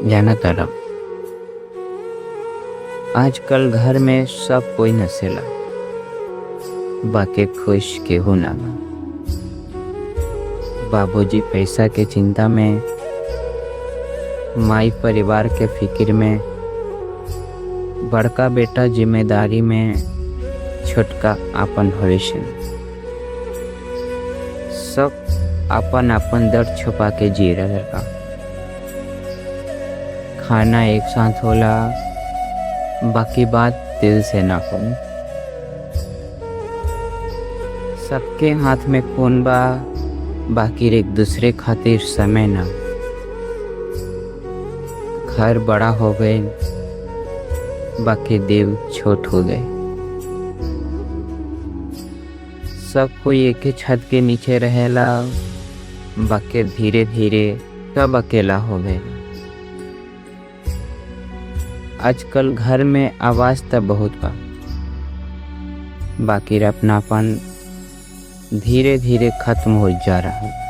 जाना तरफ आजकल घर में सब कोई नसेला, बाकी खुश केहू ना बा। बाबूजी पैसा के चिंता में, माई परिवार के फिक्र में, बड़का बेटा जिम्मेदारी में, छोटका अपन भविष्य में। सब अपन अपन दर्द छुपा के जी रहे बा। खाना एक साथ होला, बाकी बात दिल से ना हो। सबके हाथ में फोन बा, बाकी एक दूसरे खातिर समय ना। घर बड़ा हो गए, बाकी दिल छोट हो गए। सब कोई एक ही छत के नीचे रहेला, बाकी धीरे धीरे सब अकेला हो गए। आजकल घर में आवाज तो बहुत बा, बाकी अपनापन धीरे धीरे खत्म हो जा रहा है।